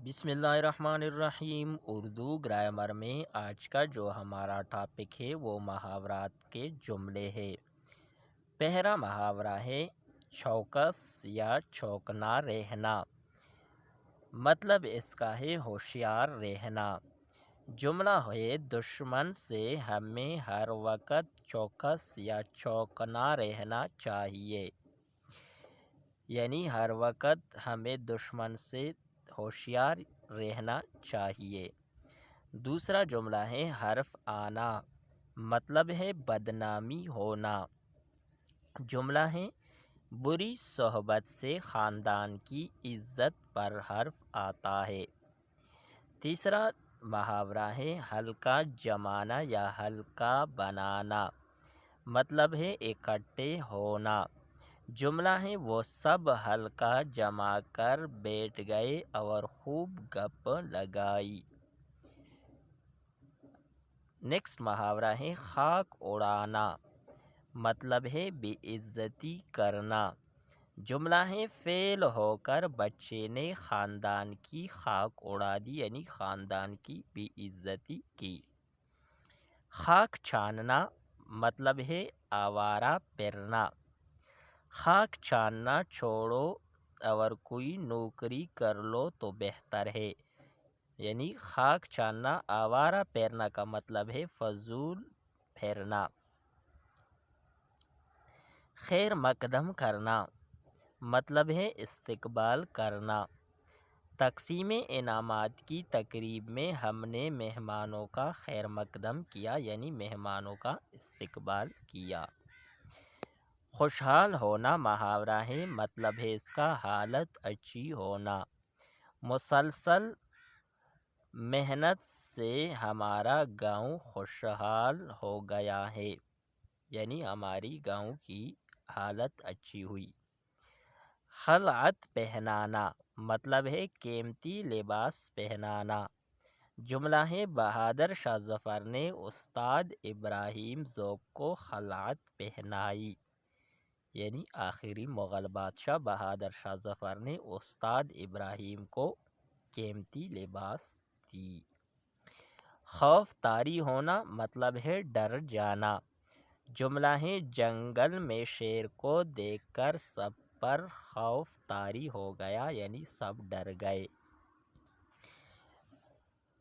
بسم اللہ الرحمن الرحیم۔ اردو گرامر میں آج کا جو ہمارا ٹاپک ہے وہ محاورات کے جملے ہے۔ پہلا محاورہ ہے چوکس یا چوکنا رہنا، مطلب اس کا ہے ہوشیار رہنا۔ جملہ ہے دشمن سے ہمیں ہر وقت چوکس یا چوکنا رہنا چاہیے، یعنی ہر وقت ہمیں دشمن سے ہوشیار رہنا چاہیے۔ دوسرا جملہ ہے حرف آنا، مطلب ہے بدنامی ہونا۔ جملہ ہے بری صحبت سے خاندان کی عزت پر حرف آتا ہے۔ تیسرا محاورہ ہے ہلکا جمانا یا ہلکا بنانا، مطلب ہے اکٹھے ہونا۔ جملہ ہے وہ سب ہلکا جما کر بیٹھ گئے اور خوب گپ لگائی۔ نیکسٹ محاورہ ہے خاک اڑانا، مطلب ہے بے عزتی کرنا۔ جملہ ہے فیل ہو کر بچے نے خاندان کی خاک اڑا دی، یعنی خاندان کی بے عزتی کی۔ خاک چھاننا، مطلب ہے آوارہ پھرنا۔ خاک چھاننا چھوڑو اور کوئی نوکری کر لو تو بہتر ہے، یعنی خاک چھاننا آوارہ پھرنا کا مطلب ہے فضول پھرنا۔ خیر مقدم کرنا، مطلب ہے استقبال کرنا۔ تقسیم انعامات کی تقریب میں ہم نے مہمانوں کا خیر مقدم کیا، یعنی مہمانوں کا استقبال کیا۔ خوشحال ہونا محاورہ ہے، مطلب ہے اس کا حالت اچھی ہونا۔ مسلسل محنت سے ہمارا گاؤں خوشحال ہو گیا ہے، یعنی ہماری گاؤں کی حالت اچھی ہوئی۔ خلعت پہنانا، مطلب ہے قیمتی لباس پہنانا۔ جملہ ہے بہادر شاہ ظفر نے استاد ابراہیم ذوق کو خلعت پہنائی، یعنی آخری مغل بادشاہ بہادر شاہ ظفر نے استاد ابراہیم کو قیمتی لباس دی۔ خوف طاری ہونا، مطلب ہے ڈر جانا۔ جملہ ہے جنگل میں شیر کو دیکھ کر سب پر خوف طاری ہو گیا، یعنی سب ڈر گئے۔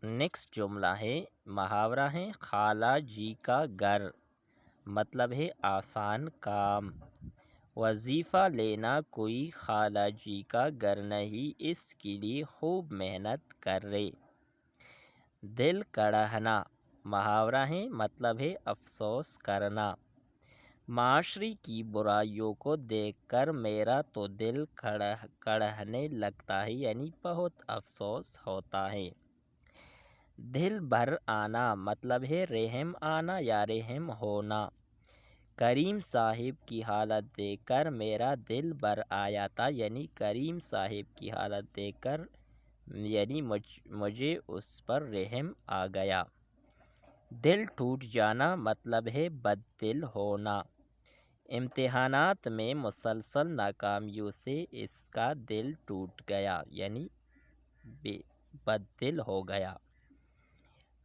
نیکسٹ جملہ ہے محاورہ ہے خالہ جی کا گھر، مطلب ہے آسان کام۔ وظیفہ لینا کوئی خالہ جی کا گھر نہیں، اس کے لیے خوب محنت کرے۔ دل کڑھنا محاورہ ہے، مطلب ہے افسوس کرنا۔ معاشرے کی برائیوں کو دیکھ کر میرا تو دل کڑھنے لگتا ہے، یعنی بہت افسوس ہوتا ہے۔ دل بھر آنا، مطلب ہے رحم آنا یا رحم ہونا۔ کریم صاحب کی حالت دیکھ کر میرا دل بھر آیا تھا، یعنی کریم صاحب کی حالت دیکھ کر یعنی مجھے اس پر رحم آ گیا۔ دل ٹوٹ جانا، مطلب ہے بد دل ہونا۔ امتحانات میں مسلسل ناکامیوں سے اس کا دل ٹوٹ گیا، یعنی بد دل ہو گیا۔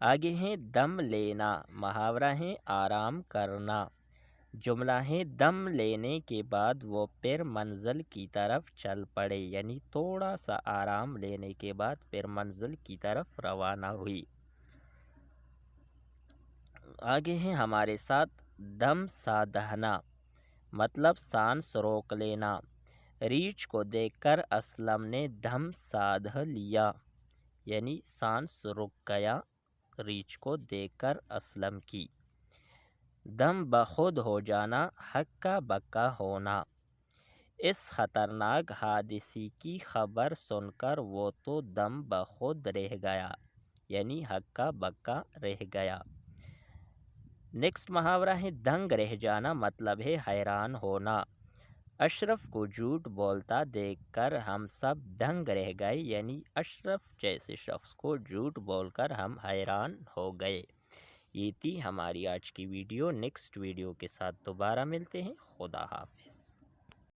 آگے ہے دم لینا، محاورہ ہے آرام کرنا۔ جملہ ہے دم لینے کے بعد وہ پھر منزل کی طرف چل پڑے، یعنی تھوڑا سا آرام لینے کے بعد پھر منزل کی طرف روانہ ہوئی۔ آگے ہے ہمارے ساتھ دم سادھنا، مطلب سانس روک لینا۔ ریچھ کو دیکھ کر اسلم نے دم سادھ لیا، یعنی سانس رک گیا ریچھ کو دیکھ کر اسلم کی۔ دم بخود ہو جانا، ہکا بکا ہونا۔ اس خطرناک حادثے کی خبر سن کر وہ تو دم بخود رہ گیا، یعنی ہکا بکا رہ گیا۔ نیکسٹ محاورہ ہے دنگ رہ جانا، مطلب ہے حیران ہونا۔ اشرف کو جھوٹ بولتا دیکھ کر ہم سب دنگ رہ گئے، یعنی اشرف جیسے شخص کو جھوٹ بول کر ہم حیران ہو گئے۔ یہ تھی ہماری آج کی ویڈیو۔ نیکسٹ ویڈیو کے ساتھ دوبارہ ملتے ہیں۔ خدا حافظ۔